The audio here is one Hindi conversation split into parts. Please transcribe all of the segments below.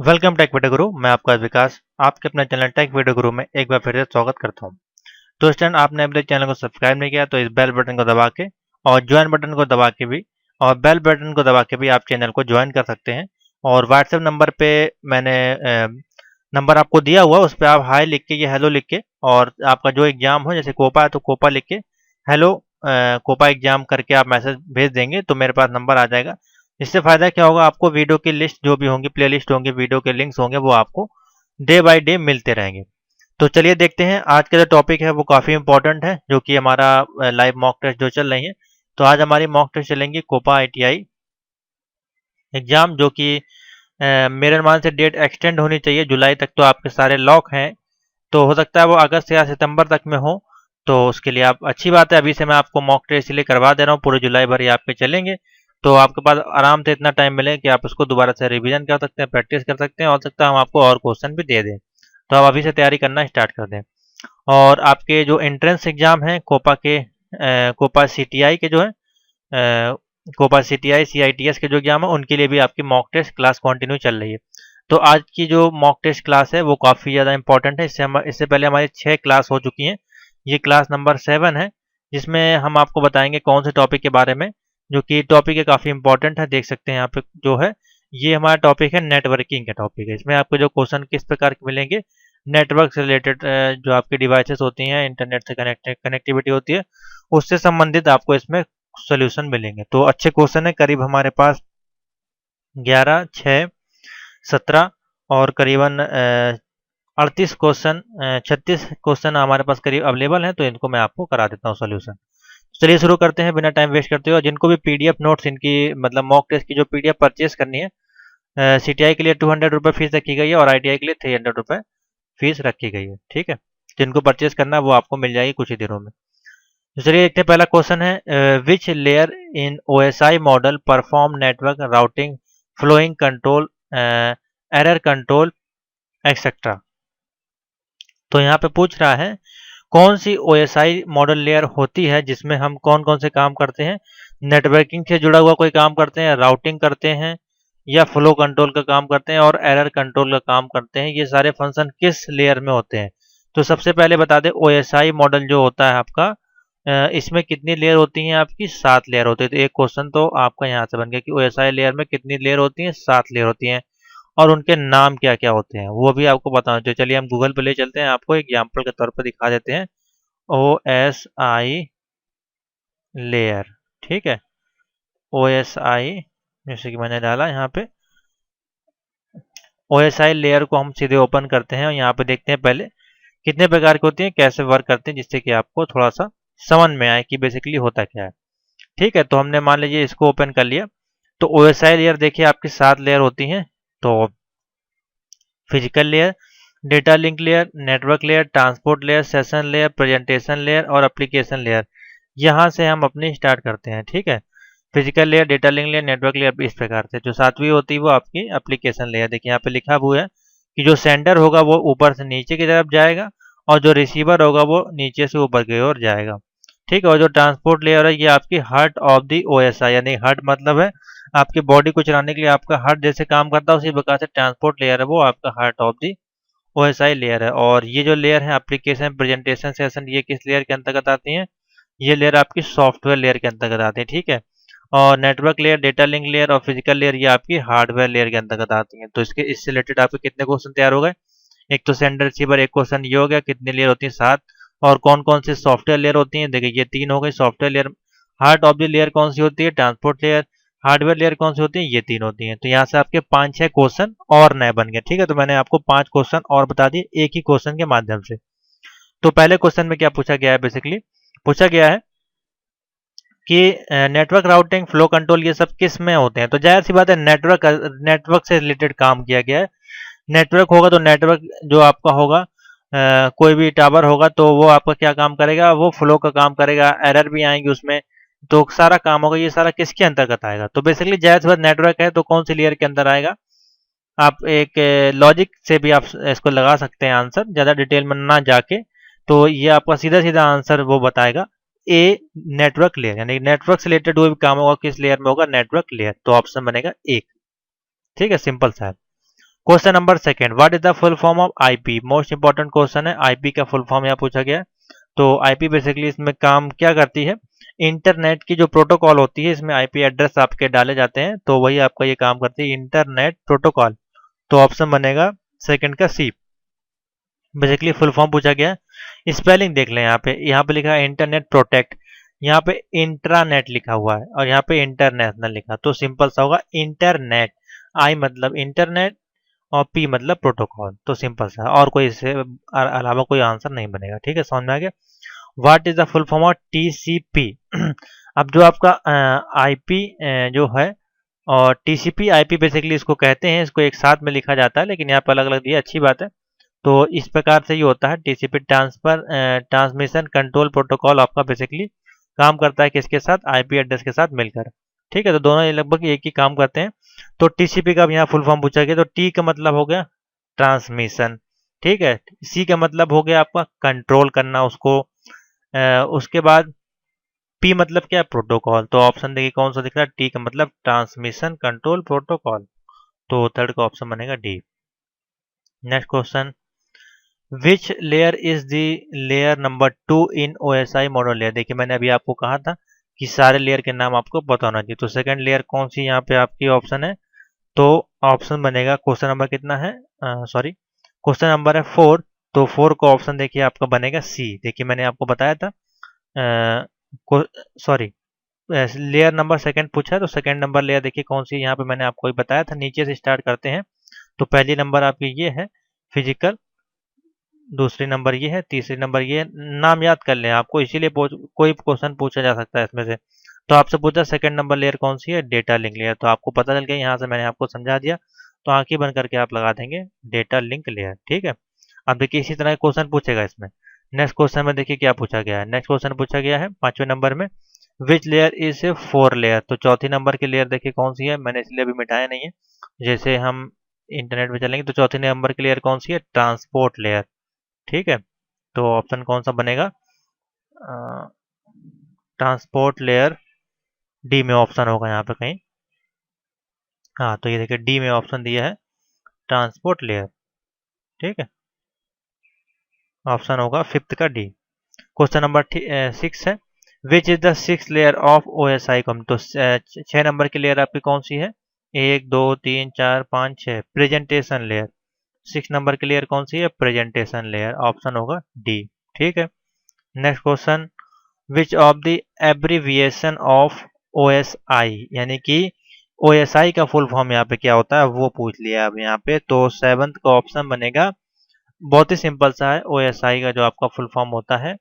वेलकम टेक वीडियो गुरु। मैं आपका विकास आपके अपने चैनल टेक वीडियो गुरु में एक बार फिर से स्वागत करता हूं। तो इस टाइम आपने अपने चैनल को सब्सक्राइब नहीं किया तो इस बेल बटन को दबा के और ज्वाइन बटन को दबा के भी और बेल बटन को दबा के भी आप चैनल को ज्वाइन कर सकते हैं। और व्हाट्सएप नंबर पे मैंने नंबर आपको दिया हुआ, उस पर आप हाई लिख के, ये हेलो लिख के, और आपका जो एग्जाम हो, जैसे कोपा है तो कोपा लिख के हेलो कोपा एग्जाम करके आप मैसेज भेज देंगे तो मेरे पास नंबर आ जाएगा। इससे फ़ायदा क्या होगा, आपको वीडियो की लिस्ट जो भी होंगी, प्लेलिस्ट होंगी, वीडियो के लिंक्स होंगे, वो आपको डे बाय डे मिलते रहेंगे। तो चलिए देखते हैं, आज का जो टॉपिक है वो काफ़ी इंपॉर्टेंट है, जो कि हमारा लाइव मॉक टेस्ट जो चल रही है। तो आज हमारी मॉक टेस्ट चलेंगी कोपा आईटीआई एग्जाम, जो कि मेरे अनुमान से डेट एक्सटेंड होनी चाहिए जुलाई तक। तो आपके सारे लॉक हैं, तो हो सकता है वो अगस्त या सितंबर तक में हो। तो उसके लिए आप, अच्छी बात है, अभी से मैं आपको मॉक टेस्ट इसलिए करवा दे रहा हूँ, पूरे जुलाई भर ये आपके चलेंगे। तो आपके पास आराम से इतना टाइम मिले कि आप उसको दोबारा से रिवीजन कर सकते हैं, प्रैक्टिस कर सकते हैं, और सकता है हम आपको और क्वेश्चन भी दे दें। तो आप अभी से तैयारी करना स्टार्ट कर दें। और आपके जो एंट्रेंस एग्जाम हैं कोपा के, कोपा सीटीआई के जो है, कोपा सीटीआई सीआईटीएस के जो एग्जाम है, उनके लिए भी आपकी मॉक टेस्ट क्लास कंटिन्यू चल रही है। तो आज की जो मॉक टेस्ट क्लास है वो काफ़ी ज़्यादा इंपॉर्टेंट है। इससे पहले हमारी 6 क्लास हो चुकी हैं। ये क्लास नंबर 7 है, जिसमें हम आपको बताएंगे कौन से टॉपिक के बारे में, जो कि टॉपिक है काफ़ी इंपॉर्टेंट है। देख सकते हैं यहाँ पे जो है, ये हमारा टॉपिक है नेटवर्किंग का टॉपिक है। इसमें आपको जो क्वेश्चन किस प्रकार के मिलेंगे, नेटवर्क से रिलेटेड, जो आपकी डिवाइसेस होती हैं, इंटरनेट से कनेक्टिविटी होती है, उससे संबंधित आपको इसमें सोल्यूशन मिलेंगे। तो अच्छे क्वेश्चन है, करीब हमारे पास 11, 6, 17 और करीबन 38 क्वेश्चन, 36 क्वेश्चन हमारे पास करीब अवेलेबल हैं। तो इनको मैं आपको करा देता हूँ सोल्यूशन। चलिए शुरू करते हैं बिना टाइम वेस्ट करते हुए। और जिनको भी पीडीएफ नोट्स, इनकी मतलब मॉक टेस्ट की जो पीडीएफ परचेस करनी है, सीटीआई के लिए 200 रुपये फीस रखी गई है और आईटीआई के लिए 300 रुपये फीस रखी गई है। ठीक है, जिनको परचेस करना है वो आपको मिल जाएगी कुछ ही दिनों में। तो चलिए देखते हैं, पहला क्वेश्चन है, which layer in OSI model perform network routing, flowing control, error control etcetera. तो यहाँ पे पूछ रहा है कौन सी ओएसआई मॉडल लेयर होती है जिसमें हम कौन कौन से काम करते हैं, नेटवर्किंग से जुड़ा हुआ कोई काम करते हैं, राउटिंग करते हैं, या फ्लो कंट्रोल का काम करते हैं, और एरर कंट्रोल का काम करते हैं। ये सारे फंक्शन किस लेयर में होते हैं। तो सबसे पहले बता दें, ओएसआई मॉडल जो होता है आपका, इसमें कितनी लेयर होती हैं आपकी, 7 लेयर होती है। तो एक क्वेश्चन तो आपका यहाँ से बन गया कि ओएसआई लेयर में कितनी लेयर होती हैं, 7 लेयर होती हैं, और उनके नाम क्या क्या होते हैं वो भी आपको बताना चाहिए। चलिए हम गूगल पे ले चलते हैं, आपको एग्जाम्पल के तौर पर दिखा देते हैं। ओ एस आई लेयर, ठीक है, ओ एस आई, जैसे कि मैंने डाला यहाँ पे, ओ एस आई लेयर को हम सीधे ओपन करते हैं और यहाँ पे देखते हैं पहले कितने प्रकार की होती हैं, कैसे वर्क करते हैं, जिससे कि आपको थोड़ा सा समझ में आए कि बेसिकली होता क्या है। ठीक है, तो हमने मान लीजिए इसको ओपन कर लिया। तो ओ एस आई लेयर देखिए आपकी 7 लेयर होती हैं। तो physical layer, data link layer, network layer, transport layer, session layer, presentation layer और एप्लीकेशन लेयर। यहाँ से हम अपनी स्टार्ट करते हैं। ठीक है, physical layer, data link layer, network layer, इस प्रकार से। जो 7वीं होती है वो आपकी एप्लीकेशन लेयर। देखिए यहाँ पे लिखा हुआ है कि जो सेंडर होगा वो ऊपर से नीचे की तरफ जाएगा, और जो रिसीवर होगा वो नीचे से ऊपर की ओर जाएगा। ठीक है, और जो ट्रांसपोर्ट लेयर है ये आपकी हार्ट ऑफ दी ओएसआई, यानी हार्ट मतलब है आपकी बॉडी को चलाने के लिए आपका हार्ट जैसे काम करता है, उसी प्रकार से ट्रांसपोर्ट लेयर है वो आपका heart of the OSI layer है। और ये जो लेयर है एप्लीकेशन, प्रेजेंटेशन, सेशन, ये किस लेयर के अंतर्गत आती हैं, ये लेयर आपकी सॉफ्टवेयर लेयर के अंतर्गत आती है। ठीक है, और network layer, data link layer और फिजिकल लेयर ये आपकी हार्डवेयर लेयर के अंतर्गत आती हैं। तो इससे रिलेटेड आपके कितने क्वेश्चन तैयार हो गए, एक तो सेंडर रिसीवर, एक क्वेश्चन ये हो गया, कितनी लेयर होती है, 7, और कौन कौन सी सॉफ्टवेयर लेयर होती है, देखिए ये 3 हो गई software layer. Heart of the layer कौन सी होती है, ट्रांसपोर्ट लेयर। हार्डवेयर लेयर कौन सी होती है, ये 3 होती हैं। तो यहाँ से आपके 5-6 क्वेश्चन और नए बन गए। ठीक है, तो मैंने आपको 5 क्वेश्चन और बता दिए एक ही क्वेश्चन के माध्यम से। तो पहले क्वेश्चन में क्या पूछा गया है, बेसिकली पूछा गया है कि नेटवर्क राउटिंग, फ्लो कंट्रोल, ये सब किस में होते हैं। तो जाहिर सी बात है, नेटवर्क से रिलेटेड काम किया गया है। नेटवर्क होगा तो नेटवर्क जो आपका होगा, कोई भी टावर होगा तो वो आपका क्या काम करेगा, वो फ्लो का काम करेगा, एरर भी आएंगे उसमें, तो सारा काम होगा। ये सारा किसके अंतर्गत आएगा, तो बेसिकली जाहिर सी बात नेटवर्क है तो कौन सी लेयर के अंदर आएगा। आप एक लॉजिक से भी आप इसको लगा सकते हैं आंसर, ज़्यादा डिटेल में ना जाके। तो ये आपका सीधा सीधा आंसर वो बताएगा, ए, नेटवर्क लेयर, यानी नेटवर्क से रिलेटेड कोई भी काम होगा किस लेयर में होगा, नेटवर्क लेयर। तो ऑप्शन बनेगा एक। ठीक है, सिंपल सा है। Question number second, what is the full form of IP? Most important question है, आईपी का फुल फॉर्म यहाँ पूछा गया। तो आईपी बेसिकली इसमें काम क्या करती है, इंटरनेट की जो प्रोटोकॉल होती है इसमें आईपी एड्रेस आपके डाले जाते हैं, तो वही आपका ये काम करती है, इंटरनेट प्रोटोकॉल। तो ऑप्शन बनेगा सेकंड का सी। बेसिकली फुल फॉर्म पूछा गया। स्पेलिंग देख लें, यहाँ पे लिखा है इंटरनेट प्रोटेक्ट, यहाँ पे इंट्रानेट लिखा हुआ है और यहाँ पे इंटरनेशनल लिखा, तो सिंपल सा होगा इंटरनेट। आई मतलब इंटरनेट और पी मतलब प्रोटोकॉल, तो सिंपल सा, और कोई इससे अलावा कोई आंसर नहीं बनेगा। ठीक है, समझ में आ गया। What is the full form of TCP? अब जो आपका आईपी जो है और टीसीपी आईपी बेसिकली इसको कहते हैं, इसको एक साथ में लिखा जाता है, लेकिन यहाँ पे अलग अलग दिया, अच्छी बात है। तो इस प्रकार से ये होता है टीसीपी, ट्रांसमिशन कंट्रोल प्रोटोकॉल आपका बेसिकली काम करता है किसके साथ, आईपी एड्रेस के साथ मिलकर। ठीक है, तो दोनों ये लगभग एक ही काम करते हैं। तो टीसीपी का यहाँ फुल फॉर्म पूछा गया, तो टी का मतलब हो गया ट्रांसमिशन, ठीक है। सी का मतलब हो गया आपका कंट्रोल करना उसको। उसके बाद पी मतलब क्या है, प्रोटोकॉल। तो ऑप्शन देखिए कौन सा दिख रहा है, टी का मतलब ट्रांसमिशन कंट्रोल प्रोटोकॉल, तो थर्ड का ऑप्शन बनेगा D. Next question, which layer is the layer number 2 in OSI model layer? देखिए मैंने अभी आपको कहा था कि सारे लेयर के नाम आपको पता होना चाहिए, तो सेकंड लेयर कौन सी यहाँ पे आपकी ऑप्शन है, तो ऑप्शन बनेगा, क्वेश्चन नंबर कितना है, सॉरी क्वेश्चन नंबर है 4, तो 4 का ऑप्शन देखिए आपका बनेगा सी। देखिए मैंने आपको बताया था, सॉरी लेयर नंबर सेकंड पूछा है, तो सेकंड नंबर लेयर देखिए कौन सी, यहाँ पे मैंने आपको ही बताया था। नीचे से स्टार्ट करते हैं, तो पहली नंबर आपकी ये है फिजिकल, दूसरी नंबर ये है, तीसरी नंबर ये है। नाम याद कर लें, आपको इसीलिए कोई क्वेश्चन पूछा जा सकता है इसमें से। तो आपसे पूछा सेकंड नंबर लेयर कौन सी है, डेटा लिंक लेयर, तो आपको पता चल गया, यहाँ से मैंने आपको समझा दिया, तो आंखें बंद करके आप लगा देंगे डेटा लिंक लेयर। ठीक है, अब देखिए इसी तरह क्वेश्चन पूछेगा इसमें। नेक्स्ट क्वेश्चन में देखिए क्या पूछा गया है, नेक्स्ट क्वेश्चन पूछा गया है 5वें नंबर में, which layer is a 4 layer? तो चौथी नंबर की लेयर देखिए कौन सी है, मैंने इसलिए अभी मिटाया नहीं है, जैसे हम इंटरनेट में चलेंगे तो चौथी नंबर की लेयर कौन सी है, ट्रांसपोर्ट लेयर। ठीक है, तो ऑप्शन कौन सा बनेगा, ट्रांसपोर्ट लेयर, डी में ऑप्शन होगा यहाँ पे कहीं। हाँ, तो ये देखिए डी में ऑप्शन दिया है ट्रांसपोर्ट लेयर। ठीक है, ऑप्शन होगा फिफ्थ का डी। क्वेश्चन नंबर 6 है, which is the 6th layer of OSI कम? तो 6 नंबर की लेयर आपकी कौन सी है, 1 2 3 4 5 6, प्रेजेंटेशन लेयर। 6 नंबर की लेयर कौन सी है, प्रेजेंटेशन लेयर, ऑप्शन होगा डी। ठीक है, next question, which of the abbreviation of OSI, यानी कि ओएसआई का फुल फॉर्म यहाँ पे क्या होता है वो पूछ लिया अब यहाँ पे, तो 7th का ऑप्शन बनेगा, बहुत ही सिंपल सा है, ओएसआई का जो आपका फुल फॉर्म होता है,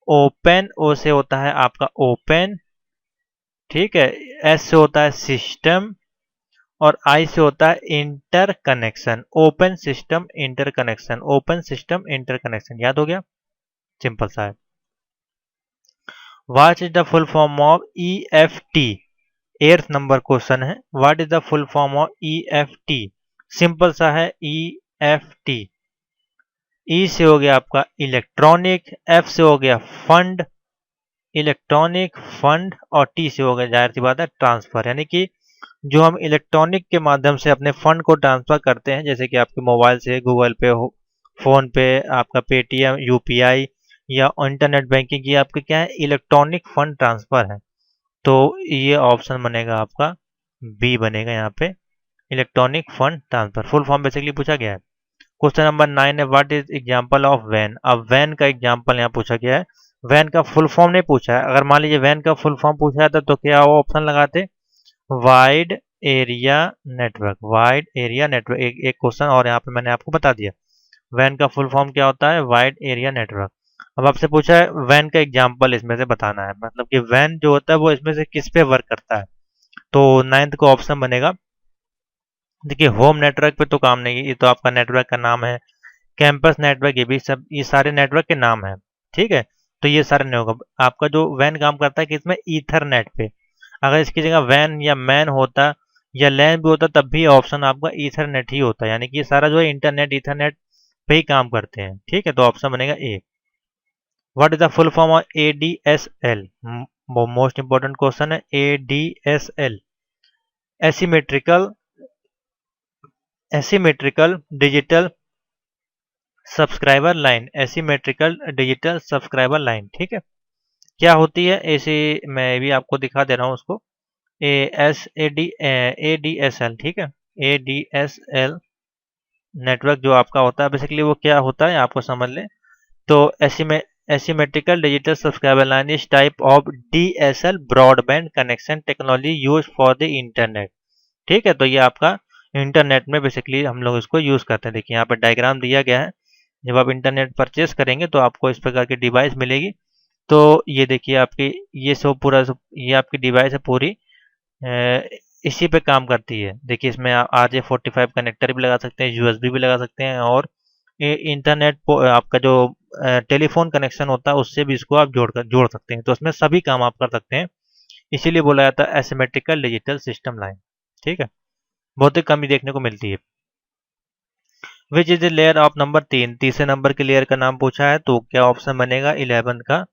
ओपन, ओ से होता है आपका ओपन, ठीक है, एस से होता है सिस्टम, और आई से होता है interconnection, open system interconnection, open system interconnection, याद हो गया, सिंपल सा है। What is the full form of EFT? 8th number question है, what is the full form of EFT? Simple सा है, ईएफटी, ई से हो गया आपका इलेक्ट्रॉनिक, एफ से हो गया फंड, इलेक्ट्रॉनिक फंड, और टी से हो गया जाहिर सी बात है ट्रांसफर, यानी कि जो हम इलेक्ट्रॉनिक के माध्यम से अपने फंड को ट्रांसफर करते हैं, जैसे कि आपके मोबाइल से गूगल पे हो, फोन पे, आपका पेटीएम, यूपीआई या इंटरनेट बैंकिंग, ये आपके क्या है, इलेक्ट्रॉनिक फंड ट्रांसफर है। तो ये ऑप्शन बनेगा आपका बी बनेगा यहाँ पे, electronic fund transfer, full form basically पूछा गया है। क्वेश्चन नंबर 9 है, व्हाट इज एग्जांपल ऑफ वैन? अब वैन का एग्जांपल यहाँ पूछा गया है, वैन का फुल फॉर्म नहीं पूछा है, अगर मान लीजिए वैन का फुल फॉर्म पूछा जाता तो क्या वो ऑप्शन लगाते, wide area network, wide area network, एक क्वेश्चन और यहाँ पे मैंने आपको बता दिया, वैन का फुल फॉर्म क्या होता है, वाइड एरिया नेटवर्क। अब आपसे पूछा है वैन का एग्जांपल इसमें से बताना है, मतलब कि वैन जो होता है वो इसमें से किस पे वर्क करता है, तो 9th का ऑप्शन बनेगा, देखिए होम नेटवर्क पे तो काम नहीं, ये तो आपका नेटवर्क का नाम है, कैंपस नेटवर्क, ये भी सब, ये सारे नेटवर्क के नाम है। ठीक है, तो ये सारे नहीं होगा, आपका जो वैन काम करता है कि इसमें ईथरनेट पे, अगर इसकी जगह वैन या मैन होता या लैन भी होता तब भी ऑप्शन आपका ईथरनेट ही होता, यानी कि ये सारा जो है इंटरनेट ईथरनेट पे ही काम करते हैं। ठीक है, तो ऑप्शन बनेगा A. What is the full form of ADSL? Most important question है, ADSL, asymmetrical asymmetrical digital subscriber line, asymmetrical digital subscriber line. ठीक है, क्या होती है ऐसे, मैं भी आपको दिखा दे रहा हूँ उसको। ADSL, ठीक है, ADSL नेटवर्क जो आपका होता है बेसिकली वो क्या होता है आपको समझ लें। तो asymmetrical digital subscriber line is type of DSL broadband connection technology use for the internet. ठीक है, तो ये आपका इंटरनेट में बेसिकली हम लोग इसको यूज़ करते हैं। देखिए यहाँ पर डायग्राम दिया गया है। जब आप इंटरनेट परचेस करेंगे तो आपको इस प्रकार की डिवाइस मिलेगी। तो ये देखिए आपकी, ये सब पूरा ये आपकी डिवाइस है पूरी, इसी पे काम करती है। देखिए इसमें आप RJ45 कनेक्टर भी लगा सकते हैं, USB भी लगा सकते हैं, और इंटरनेट आपका जो टेलीफोन कनेक्शन होता है उससे भी इसको आप जोड़ सकते हैं। तो उसमें सभी काम आप कर सकते हैं, इसीलिए बोला जाता है एसिमेट्रिकल डिजिटल सिस्टम लाइन। ठीक है, बहुत ही कम ही देखने को मिलती है। Which is the layer of number 3, तीसरे नंबर के लेयर का नाम पूछा है, तो क्या ऑप्शन बनेगा 11 का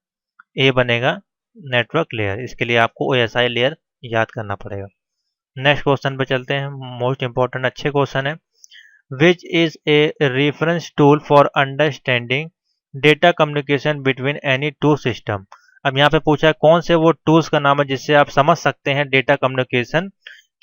ए बनेगा, नेटवर्क लेयर। इसके लिए आपको OSI लेयर याद करना पड़ेगा। नेक्स्ट क्वेश्चन पे चलते हैं, मोस्ट इंपॉर्टेंट अच्छे क्वेश्चन है। Which is a reference tool for understanding data communication between any two system. अब यहाँ पे पूछा है कौन से वो टूल्स का नाम है जिससे आप समझ सकते हैं डेटा कम्युनिकेशन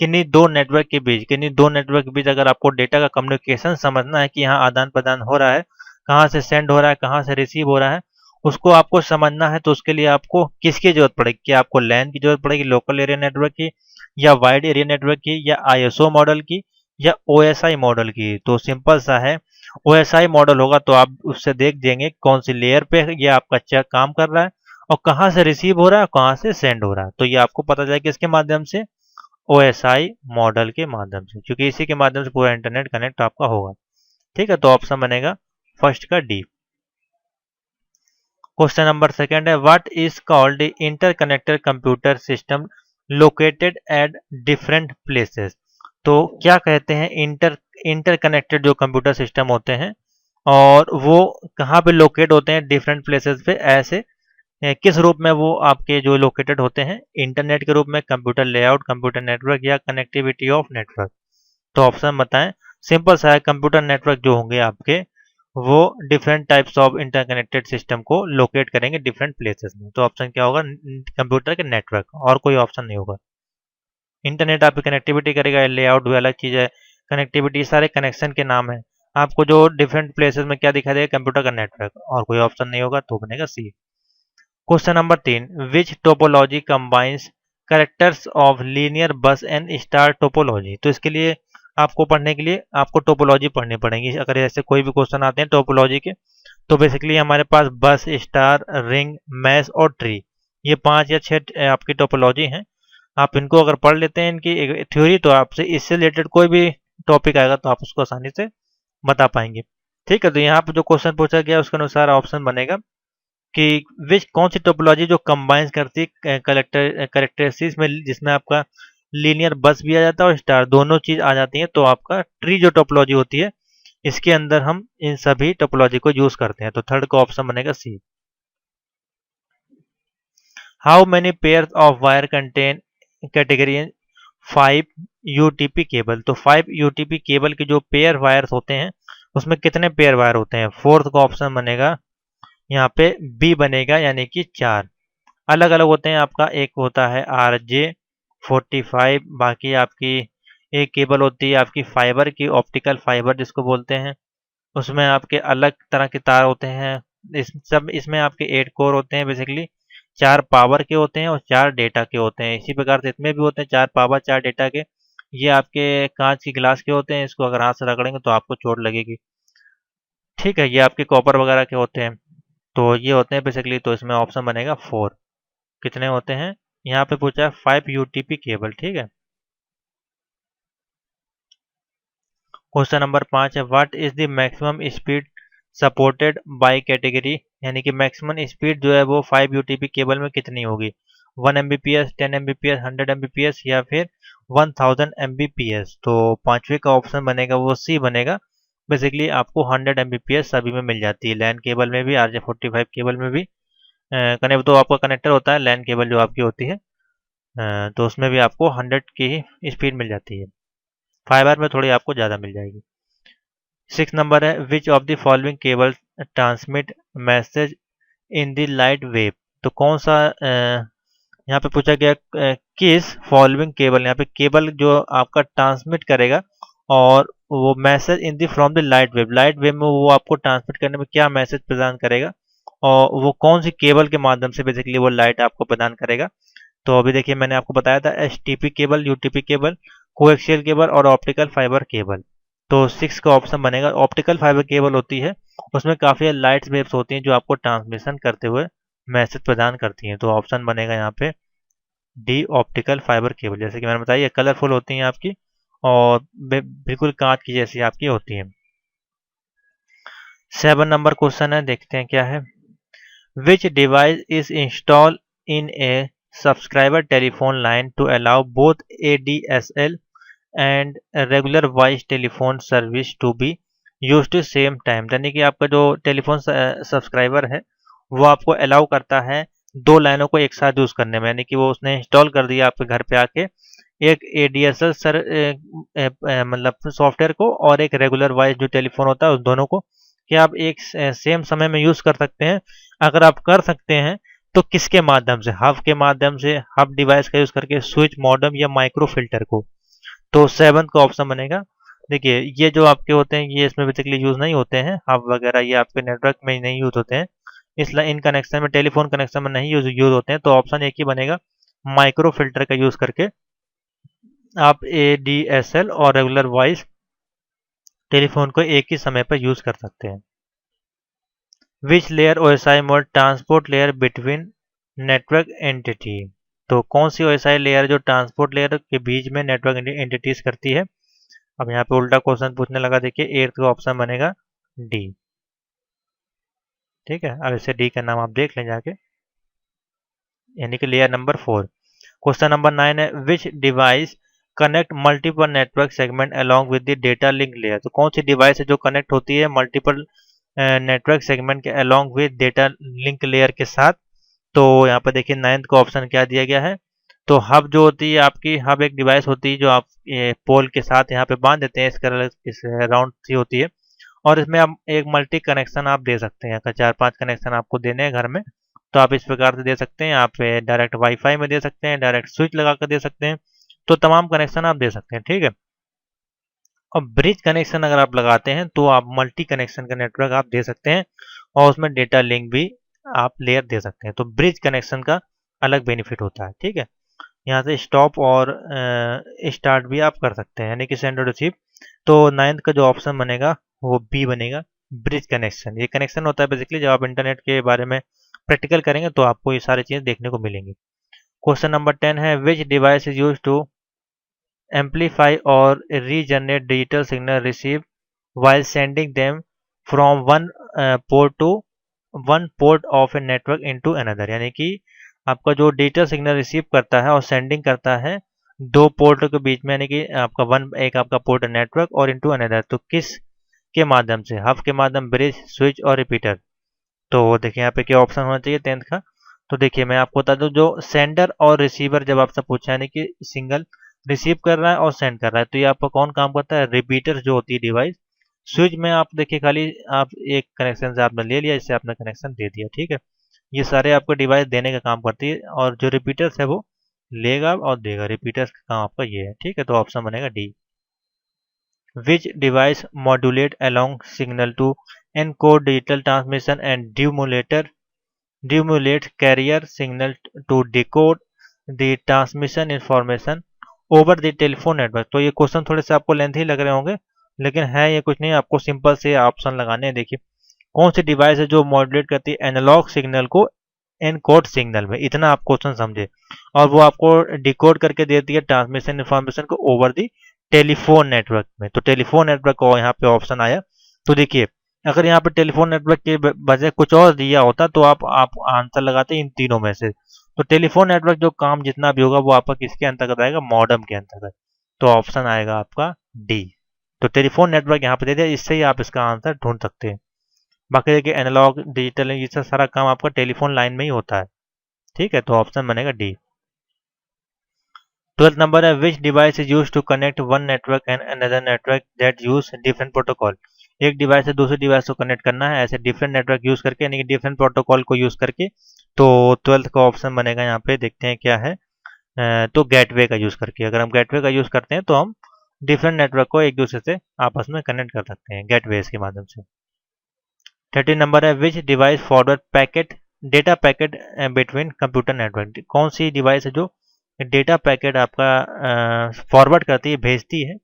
किन्हीं दो नेटवर्क के बीच, किन्हीं दो नेटवर्क के बीच अगर आपको डेटा का कम्युनिकेशन समझना है कि यहाँ आदान प्रदान हो रहा है, कहाँ से सेंड हो रहा है, कहाँ से रिसीव हो रहा है, उसको आपको समझना है, तो उसके लिए आपको किसकी जरूरत पड़ेगी? क्या आपको लैन की जरूरत पड़ेगी, लोकल एरिया नेटवर्क की, या वाइड एरिया नेटवर्क की, या ISO मॉडल की, या OSI मॉडल की? तो सिंपल सा है, OSI मॉडल होगा तो आप उससे देख देंगे कौन सी लेयर पे ये आपका चेक काम कर रहा है, और कहाँ से रिसीव हो रहा है, कहाँ से सेंड हो रहा है। तो ये आपको पता चलेगा किसके माध्यम से? OSI मॉडल के माध्यम से, क्योंकि इसी के माध्यम से पूरा इंटरनेट कनेक्ट आपका होगा। ठीक है, तो ऑप्शन बनेगा फर्स्ट का डी। क्वेश्चन नंबर सेकंड है, what is called interconnected computer system located at different places. तो क्या कहते हैं इंटरकनेक्टेड जो कंप्यूटर सिस्टम होते हैं, और वो कहाँ पे लोकेट होते हैं डिफरेंट प्लेसेस पे, ऐसे किस रूप में वो आपके जो लोकेटेड होते हैं? इंटरनेट के रूप में, कंप्यूटर लेआउट, कंप्यूटर नेटवर्क, या कनेक्टिविटी ऑफ नेटवर्क। तो ऑप्शन बताएं। सिंपल सा है, कंप्यूटर नेटवर्क जो होंगे आपके वो different types of interconnected system को लोकेट करेंगे डिफरेंट प्लेसेस में। तो ऑप्शन क्या होगा? कंप्यूटर के नेटवर्क, और कोई ऑप्शन नहीं होगा। इंटरनेट आपकी कनेक्टिविटी करेगा, लेआउट भी अलग चीज़ है, कनेक्टिविटी सारे कनेक्शन के नाम है। आपको जो डिफरेंट प्लेसेस में क्या दिखाई देगा? कंप्यूटर का नेटवर्क, और कोई ऑप्शन नहीं होगा, तो बनेगा C. Question number 3, which topology combines characters of linear bus and star topology. तो इसके लिए आपको पढ़ने के लिए आपको टोपोलॉजी पढ़नी पड़ेगी। अगर ऐसे कोई भी क्वेश्चन आते हैं टोपोलॉजी के, तो बेसिकली हमारे पास बस, स्टार, रिंग, मैश और ट्री, ये 5 या 6 आपकी टोपोलॉजी हैं। आप इनको अगर पढ़ लेते हैं इनकी थ्योरी, तो आपसे इससे रिलेटेड कोई भी टॉपिक आएगा तो आप उसको आसानी से बता पाएंगे। ठीक है, तो यहाँ पर जो क्वेश्चन पूछा गया उसके अनुसार ऑप्शन बनेगा कि विच कौन सी टोपोलॉजी जो कंबाइंस करती है करेक्टरिस्टिक्स में, जिसमें आपका लीनियर बस भी आ जाता है और स्टार, दोनों चीज आ जाती है। तो आपका ट्री जो टोपोलॉजी होती है, इसके अंदर हम इन सभी टोपोलॉजी को यूज करते हैं। तो थर्ड का ऑप्शन बनेगा C. How many pair of wire contain category 5 UTP cable. तो 5 UTP केबल के जो पेयर वायर्स होते हैं उसमें कितने पेयर वायर होते हैं? फोर्थ का ऑप्शन बनेगा यहाँ पे बी बनेगा, यानी कि 4। अलग अलग होते हैं आपका, एक होता है RJ45, बाकी आपकी एक केबल होती है आपकी फाइबर की, ऑप्टिकल फाइबर जिसको बोलते हैं, उसमें आपके अलग तरह के तार होते हैं। इसमें आपके 8 कोर होते हैं बेसिकली, 4 पावर के होते हैं और 4 डेटा के होते हैं। इसी प्रकार से इसमें भी होते हैं 4 पावर 4 डेटा के। ये आपके कांच की गिलास के होते हैं, इसको अगर हाथ से रगड़ेंगे तो आपको चोट लगेगी। ठीक है, ये आपके कॉपर वगैरह के होते हैं। तो ये होते हैं बेसिकली, तो इसमें ऑप्शन बनेगा 4। कितने होते हैं? यहाँ पे पूछा है 5 UTP केबल। ठीक है, क्वेश्चन नंबर 5 है, what is the maximum speed supported by category. यानी कि मैक्सिमम स्पीड जो है वो 5 UTP केबल में कितनी होगी? 1 Mbps, 10 Mbps, 100 Mbps, या फिर 1000 Mbps। तो पांचवे का ऑप्शन बनेगा वो सी बनेगा। बेसिकली आपको 100 Mbps सभी में मिल जाती है, लैन केबल में भी, RJ45 केबल में भी। कनेक्ट तो आपका कनेक्टर होता है, लैन केबल जो आपकी होती है, तो उसमें भी आपको 100 की ही स्पीड मिल जाती है। फाइबर में थोड़ी आपको ज़्यादा मिल जाएगी। 6 नंबर है which of the following cable transmit message in the light wave. तो कौन सा यहाँ पे पूछा गया किस फॉलोइंग केबल, यहाँ पे केबल जो आपका ट्रांसमिट करेगा और वो message in the from the light wave में वो आपको ट्रांसमिट करने में क्या मैसेज प्रदान करेगा और वो कौन सी केबल के माध्यम से बेसिकली वो लाइट आपको प्रदान करेगा। तो अभी देखिए मैंने आपको बताया था STP cable, UTP cable, coaxial cable और ऑप्टिकल फाइबर केबल। तो 6 का ऑप्शन बनेगा। ऑप्टिकल फाइबर केबल होती है उसमें काफ़ी लाइट वेव्स होती हैं जो आपको ट्रांसमिशन करते हुए मैसेज प्रदान करती हैं। तो ऑप्शन बनेगा यहाँ पे डी ऑप्टिकल फाइबर केबल। जैसे कि मैंने बताया ये कलरफुल होती हैं आपकी और बिल्कुल कांच की जैसी आपकी होती हैं। 7 नंबर क्वेश्चन है, देखते हैं क्या है। Which device is install in a subscriber telephone line to allow both ADSL and regular voice telephone service to be use to same time. यानी कि आपका जो टेलीफोन सब्सक्राइबर है वो आपको अलाउ करता है दो लाइनों को एक साथ यूज करने में, यानी कि वो उसने इंस्टॉल कर दिया आपके घर पे आके एक ADSL सर मतलब सॉफ्टवेयर को और एक रेगुलर वॉइस जो टेलीफोन होता है उस दोनों को कि आप एक सेम समय में यूज कर सकते हैं। अगर आप कर सकते हैं तो किसके माध्यम से, हब के माध्यम से, हब डिवाइस का यूज करके, स्विच, मॉडेम या माइक्रो फिल्टर को। तो 7 का ऑप्शन बनेगा। देखिए ये जो आपके होते हैं ये इसमें बेसिकली यूज नहीं होते हैं, हब वगैरह ये आपके नेटवर्क में नहीं यूज होते हैं, इसलिए इन कनेक्शन में, टेलीफोन कनेक्शन में नहीं यूज होते हैं। तो ऑप्शन एक ही बनेगा, माइक्रो फिल्टर का यूज करके आप ADSL और रेगुलर वॉइस टेलीफोन को एक ही समय पर यूज कर सकते हैं। Which layer OSI mode transport layer between network entity. तो कौन सी OSI लेयर जो ट्रांसपोर्ट लेयर के बीच में नेटवर्क एंटिटीज करती है। अब यहाँ पे उल्टा क्वेश्चन पूछने लगा, देखिए 8 का ऑप्शन बनेगा डी। ठीक है, अब इसे डी का नाम आप देख लें जाके, यानी कि लेयर नंबर 4। क्वेश्चन नंबर 9 है which device connect multiple network segment along with the data link layer. तो कौन सी डिवाइस है जो कनेक्ट होती है मल्टीपल नेटवर्क सेगमेंट के along with data link layer के साथ। तो यहाँ पर देखिए 9th का ऑप्शन क्या दिया गया है। तो हब जो होती है आपकी, हब एक डिवाइस होती है जो आप पोल के साथ यहाँ पे बांध देते हैं, इस राउंड सी होती है और इसमें आप एक मल्टी कनेक्शन आप दे सकते हैं। अगर 4-5 कनेक्शन आपको देने हैं घर में तो आप इस प्रकार से दे सकते हैं। आप डायरेक्ट वाईफाई में दे सकते हैं, डायरेक्ट स्विच लगा कर दे सकते हैं, तो तमाम कनेक्शन आप दे सकते हैं। ठीक है, और ब्रिज कनेक्शन अगर आप लगाते हैं तो आप मल्टी कनेक्शन का नेटवर्क आप दे सकते हैं और उसमें डेटा लिंक भी आप लेयर दे सकते हैं। तो ब्रिज कनेक्शन का अलग बेनिफिट होता है। ठीक है, यहाँ से स्टॉप और स्टार्ट भी आप कर सकते हैं, यानी कि सेंड और रिसीव। तो 9th का जो ऑप्शन बनेगा वो बी बनेगा, ब्रिज कनेक्शन। ये कनेक्शन होता है बेसिकली जब आप इंटरनेट के बारे में प्रैक्टिकल करेंगे तो आपको ये सारी चीज़ें देखने को मिलेंगी। क्वेश्चन नंबर 10 है which device is use to amplify और regenerate digital signal receive while sending them from one port of a network into another। यानी कि आपका जो डिजिटल सिग्नल रिसीव करता है और सेंडिंग करता है दो पोर्ट के बीच में, यानी कि आपका एक आपका पोर्ट नेटवर्क और इनटू अनदर। तो किस के माध्यम से, हब के माध्यम, ब्रिज, स्विच और रिपीटर। तो देखिए यहाँ पे क्या ऑप्शन होना चाहिए 10th का। तो देखिए मैं आपको बता दूं, जो सेंडर और रिसीवर जब आपसे पूछा यानी कि सिंगल रिसीव कर रहा है और सेंड कर रहा है तो ये आपका कौन काम करता है, रिपीटर जो होती है डिवाइस। स्विच में आप देखिए खाली आप एक कनेक्शन से आपने ले लिया, इससे आपने कनेक्शन दे दिया। ठीक है, ये सारे आपको डिवाइस देने का काम करती है और जो रिपीटर्स है वो लेगा और देगा। रिपीटर्स का काम आपका ये है। ठीक है, तो ऑप्शन बनेगा D. Which device modulate along signal to encode digital transmission and demodulate carrier signal to decode the transmission information over the telephone network. तो ये क्वेश्चन थोड़े से आपको लेंथी लग रहे होंगे लेकिन है ये कुछ नहीं, आपको सिंपल से ऑप्शन लगाने हैं। देखिए कौन सी डिवाइस है जो मॉड्यूलेट करती है एनालॉग सिग्नल को एनकोड सिग्नल में, इतना आप क्वेश्चन समझे, और वो आपको डिकोड करके देती है ट्रांसमिशन इंफॉर्मेशन को ओवर दी टेलीफोन नेटवर्क में। तो टेलीफोन नेटवर्क को यहाँ पे ऑप्शन आया। तो देखिए अगर यहाँ पे टेलीफोन नेटवर्क के बजाय कुछ और दिया होता तो आप आंसर लगाते इन तीनों में से। तो टेलीफोन नेटवर्क जो काम जितना भी होगा वो आपका किसके अंतर्गत आएगा, मॉडेम के अंतर्गत। तो ऑप्शन आएगा आपका डी। तो टेलीफोन नेटवर्क यहाँ पे दे दिया, इससे ही आप इसका आंसर ढूंढ सकते हैं। बाकी देखिए एनालॉग, डिजिटल, ये सब सारा काम आपका टेलीफोन लाइन में ही होता है। ठीक है, तो ऑप्शन बनेगा डी। 12th नंबर है which device is use to connect one network and another network that use different protocol. एक डिवाइस से दूसरी डिवाइस को कनेक्ट करना है ऐसे डिफरेंट नेटवर्क यूज करके, यानी कि डिफरेंट प्रोटोकॉल को यूज करके। तो 12th का ऑप्शन बनेगा यहाँ पे, देखते हैं क्या है। तो गेटवे का यूज करके, अगर हम गेटवे का यूज करते हैं तो हम डिफरेंट नेटवर्क को एक दूसरे से आपस में कनेक्ट कर सकते हैं गेटवेज के माध्यम से। 13 नंबर है which device forward packet data packet between computer network. कौन सी डिवाइस है जो डेटा पैकेट आपका फॉरवर्ड करती है, भेजती है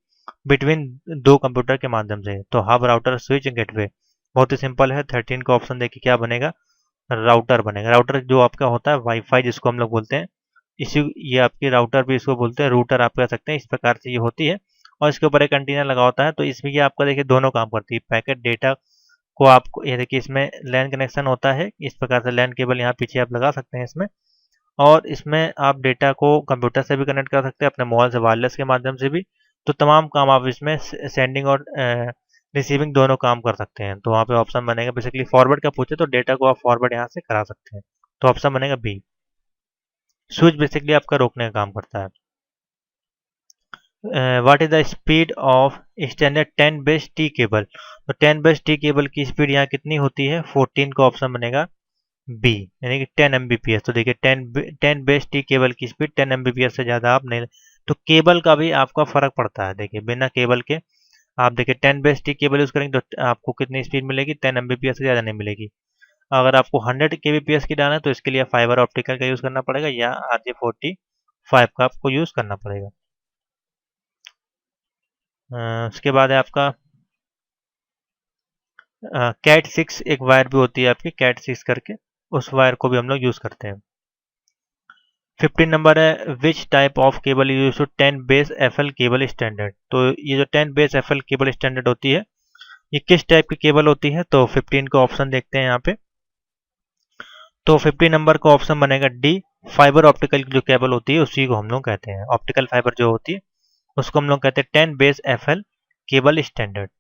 बिटवीन दो कंप्यूटर के माध्यम से। तो हब, राउटर, स्विच, गेटवे। बहुत ही सिंपल है। 13 का ऑप्शन देखिए क्या बनेगा, राउटर बनेगा। राउटर जो आपका होता है वाईफाई जिसको हम लोग बोलते हैं, इसी ये आपकी राउटर भी इसको बोलते हैं, रूटर आप कह सकते हैं, इस प्रकार से ये होती है। और इसके ऊपर एक एंटीना लगा होता है, तो इसमें ये आपका देखिए दोनों काम करती है। पैकेट डेटा को आपको, ये देखिए इसमें लैन कनेक्शन होता है, इस प्रकार से लैन केबल यहाँ पीछे आप लगा सकते हैं इसमें। और इसमें आप डेटा को कंप्यूटर से भी कनेक्ट कर सकते हैं, अपने मोबाइल से वायरलेस के माध्यम से भी। तो तमाम काम आप इसमें सेंडिंग और रिसीविंग दोनों काम कर सकते हैं। तो वहाँ पे ऑप्शन बनेगा, बेसिकली फॉरवर्ड का पूछे तो डेटा को आप फॉरवर्ड यहाँ से करा सकते हैं। तो ऑप्शन बनेगा बी। स्विच बेसिकली आपका रोकने का काम करता है। What is the speed of standard 10 base T cable. तो 10 बेस टी केबल की स्पीड यहाँ कितनी होती है, 14 का ऑप्शन बनेगा बी, यानी कि 10 Mbps। तो देखिए 10 बेस टी केबल की स्पीड 10 Mbps से ज़्यादा आप नहीं। तो केबल का भी आपका फ़र्क पड़ता है। देखिए बिना केबल के आप देखिए 10 बेस टी केबल यूज़ करेंगे तो आपको कितनी स्पीड मिलेगी, 10 Mbps से ज़्यादा नहीं मिलेगी। अगर आपको 100 kbps की डालना है तो इसके लिए फाइबर ऑप्टिकल का यूज़ करना पड़ेगा या RJ45 का आपको यूज़ करना पड़ेगा। उसके बाद है आपका कैट 6, एक वायर भी होती है आपकी कैट 6 करके, उस वायर को भी हम लोग यूज़ करते हैं। 15 नंबर है which type of cable use to 10 base FL cable standard. तो ये जो 10 बेस एफएल केबल स्टैंडर्ड होती है, ये किस टाइप की केबल होती है। तो 15 का ऑप्शन देखते हैं यहाँ पे। तो 50 नंबर का ऑप्शन बनेगा डी। फाइबर ऑप्टिकल की जो केबल होती है उसी को हम लोग कहते हैं, ऑप्टिकल फाइबर जो होती है उसको हम लोग कहते हैं 10 base FL cable standard.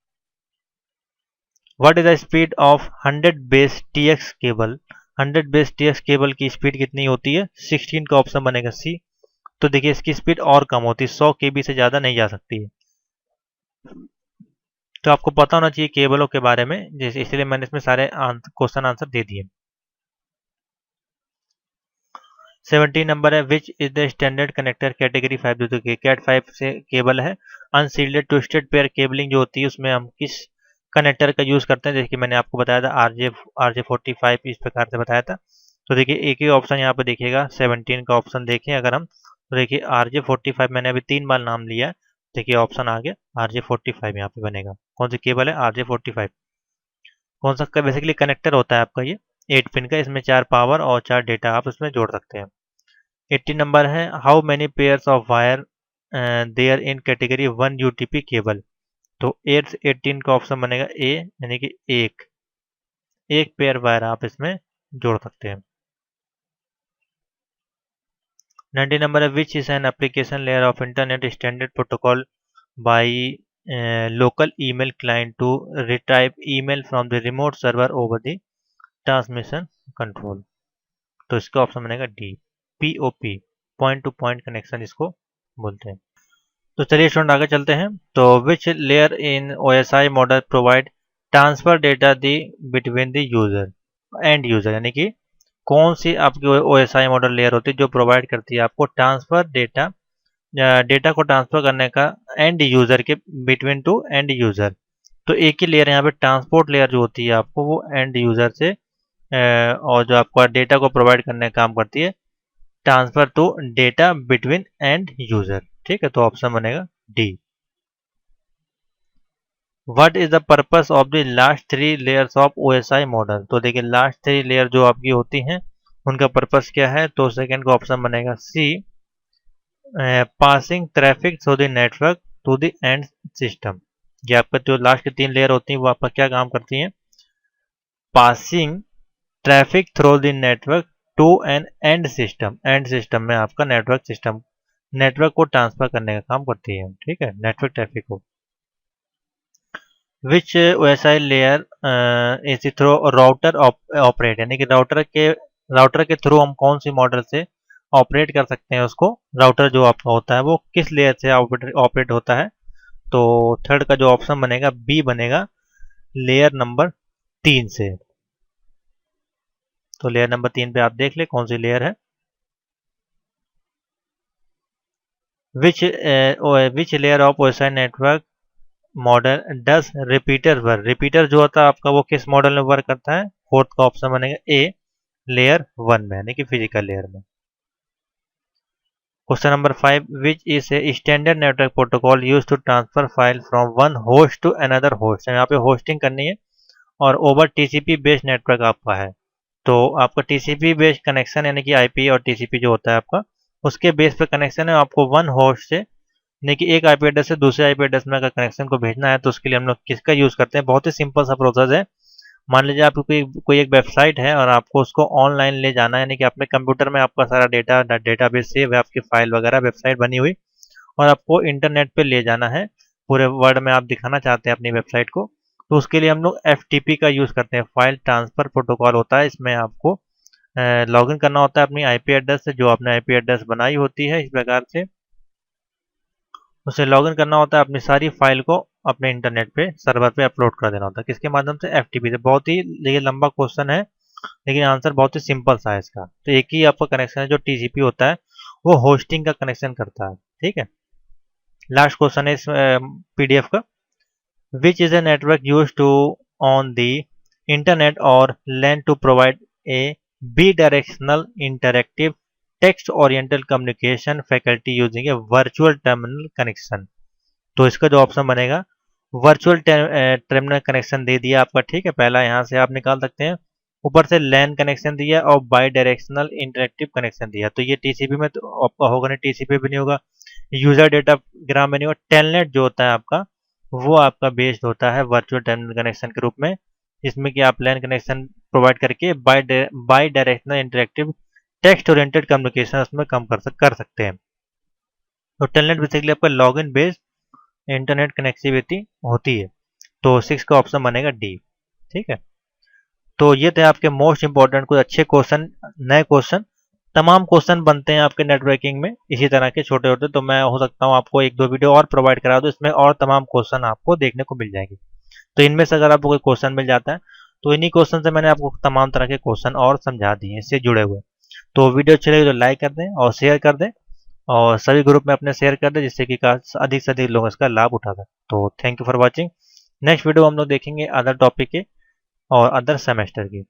What is the speed of 100 base TX cable. 100 base TX cable की स्पीड कितनी होती है, 16 का ऑप्शन बनेगा सी। तो देखिए इसकी स्पीड और कम होती है, 100 केबी से ज़्यादा नहीं जा सकती है। तो आपको पता होना चाहिए केबलों के बारे में, जैसे इसलिए मैंने इसमें सारे क्वेश्चन आंसर दे दिए। 17 नंबर है which is the standard connector category 5। जो कैट 5 से केबल है, अनसील्डेड ट्विस्टेड पेयर केबलिंग जो होती है उसमें हम किस कनेक्टर का यूज़ करते हैं। जैसे कि मैंने आपको बताया था RJ45, इस प्रकार से बताया था। तो देखिए एक ही ऑप्शन यहाँ पे देखिएगा, 17 का ऑप्शन देखें अगर हम, तो देखिए RJ45 मैंने अभी 3 बार नाम लिया है। देखिए ऑप्शन आ गया RJ45 यहाँ पे बनेगा। कौन सी केबल है, RJ45। कौन सा बेसिकली कनेक्टर होता है आपका ये 8 पिन का, इसमें 4 पावर और 4 डेटा आप इसमें जोड़ सकते हैं। 80 नंबर है how many pairs of wire there in category 1 UTP cable. तो 18 का ऑप्शन बनेगा ए, यानी कि एक पेयर वायर आप इसमें जोड़ सकते हैं। 90 नंबर है which is an application layer of internet standard protocol by local email client to retrieve email from the remote server over the transmission control. तो इसका ऑप्शन बनेगा D, POP, point to point connection इसको बोलते हैं। तो चलिए स्टूडेंट आगे चलते हैं। तो विच layer in OSI model provide transfer data the between the user and user, यानी कि कौन सी आपकी OSI मॉडल लेयर होती है जो प्रोवाइड करती है आपको ट्रांसफर डेटा, डेटा को ट्रांसफर करने का एंड यूजर के, बिटवीन टू एंड यूजर। तो एक ही लेयर यहाँ पे ट्रांसपोर्ट लेयर जो होती है आपको वो एंड यूजर से और जो आपका डेटा को प्रोवाइड करने का काम करती है transfer to data between end user. ठीक है, तो ऑप्शन बनेगा D. What is the purpose of the last 3 layers of OSI model. तो देखिए लास्ट 3 लेयर जो आपकी होती हैं उनका पर्पस क्या है। तो सेकंड का ऑप्शन बनेगा C, passing traffic through the network to the end system. ये आपका जो लास्ट की 3 लेयर होती हैं वो आपका क्या काम करती हैं, passing traffic through the network to an end system. End system में आपका नेटवर्क सिस्टम, नेटवर्क को ट्रांसफर करने का काम करती है। ठीक है, नेटवर्क ट्रैफिक को। विच OSI layer is through router operate, यानी कि राउटर के थ्रू हम कौन सी मॉडल से ऑपरेट कर सकते हैं उसको। राउटर जो आपका होता है वो किस लेयर से ऑपरेट होता है, तो थर्ड का जो ऑप्शन बनेगा बी बनेगा, लेयर नंबर 3 से। तो लेयर नंबर 3 पे आप देख ले कौन सी लेयर है। Which layer of OSI network model does repeater work. Repeater जो होता है आपका वो किस मॉडल में वर्क करता है, फोर्थ का ऑप्शन बनेगा ए, लेयर 1 में, यानी कि फिजिकल लेयर में। Question number 5, which is a standard network protocol use to transfer file from one host to another host. यहाँ पे होस्टिंग करनी है और ओवर टीसीपी बेस्ड नेटवर्क आपका है। तो आपका टीसीपी बेस्ड कनेक्शन यानी कि आईपी और टीसीपी जो होता है आपका, उसके बेस पे कनेक्शन है। आपको वन होस्ट से यानी कि एक आईपी एड्रेस से दूसरे आईपी एड्रेस में अगर कनेक्शन को भेजना है तो उसके लिए हम लोग किसका यूज़ करते हैं, बहुत ही सिंपल सा प्रोसेस है। मान लीजिए आपको कोई एक वेबसाइट है और आपको उसको ऑनलाइन ले जाना है, यानी कि अपने कंप्यूटर में आपका सारा डेटाबेस सेव है, आपकी फाइल वगैरह वेबसाइट बनी हुई, और आपको इंटरनेट पे ले जाना है, पूरे वर्ल्ड में आप दिखाना चाहते हैं अपनी वेबसाइट को। तो उसके लिए हम लोग एफटीपी का यूज़ करते हैं, फाइल ट्रांसफ़र प्रोटोकॉल होता है। इसमें आपको लॉगिन करना होता है अपनी आईपी एड्रेस से, जो आपने आईपी एड्रेस बनाई होती है इस प्रकार से उसे लॉगिन करना होता है, अपनी सारी फाइल को अपने इंटरनेट पे सर्वर पे अपलोड कर देना होता है। किसके माध्यम से, एफटीपी से। बहुत ही ये लंबा क्वेश्चन है लेकिन आंसर बहुत ही सिंपल सा है इसका। तो एक ही आपका कनेक्शन है जो टीसीपी होता है, वो होस्टिंग का कनेक्शन करता है। ठीक है, लास्ट क्वेश्चन है इस पीडीएफ का। Which is a network used to on the internet or LAN to provide a bidirectional interactive text oriented communication faculty using a virtual terminal connection। तो इसका जो ऑप्शन बनेगा, वर्चुअल टर्मिनल कनेक्शन दे दिया आपका। ठीक है, पहला यहाँ से आप निकाल सकते हैं। ऊपर से लैन कनेक्शन दिया और बाई डायरेक्शनल इंटरेक्टिव कनेक्शन दिया। तो ये टीसीपी में तो आपका होगा नहीं, टीसीपी भी नहीं होगा, यूजर डेटा ग्राम में नहीं होगा। टेलनेट जो होता है आपका, वो आपका बेस्ड होता है वर्चुअल टर्मिनल कनेक्शन के रूप में, जिसमें कि आप लैन कनेक्शन प्रोवाइड करके by directional interactive text oriented communication उसमें कम कर सकते हैं। तो टेलनेट बेसिकली आपका log in based internet connectivity होती है। तो 6 का ऑप्शन बनेगा डी। ठीक है, तो ये थे आपके मोस्ट इंपॉर्टेंट कुछ अच्छे क्वेश्चन, नए क्वेश्चन। तमाम क्वेश्चन बनते हैं आपके नेटवर्किंग में इसी तरह के छोटे छोटे। तो मैं हो सकता हूँ आपको एक दो वीडियो और प्रोवाइड करा दूँ, इसमें और तमाम क्वेश्चन आपको देखने को मिल जाएंगे। तो इनमें से अगर आपको कोई क्वेश्चन मिल जाता है तो इन्हीं क्वेश्चन से मैंने आपको तमाम तरह के क्वेश्चन और समझा दिए इससे जुड़े हुए। तो वीडियो अच्छी लगी तो लाइक कर दें और शेयर कर दें, और सभी ग्रुप में अपने शेयर कर दें, जिससे कि अधिक से अधिक लोग इसका लाभ उठा सकें। तो thank you for watching. Next video हम लोग देखेंगे अदर टॉपिक के और अदर सेमेस्टर की।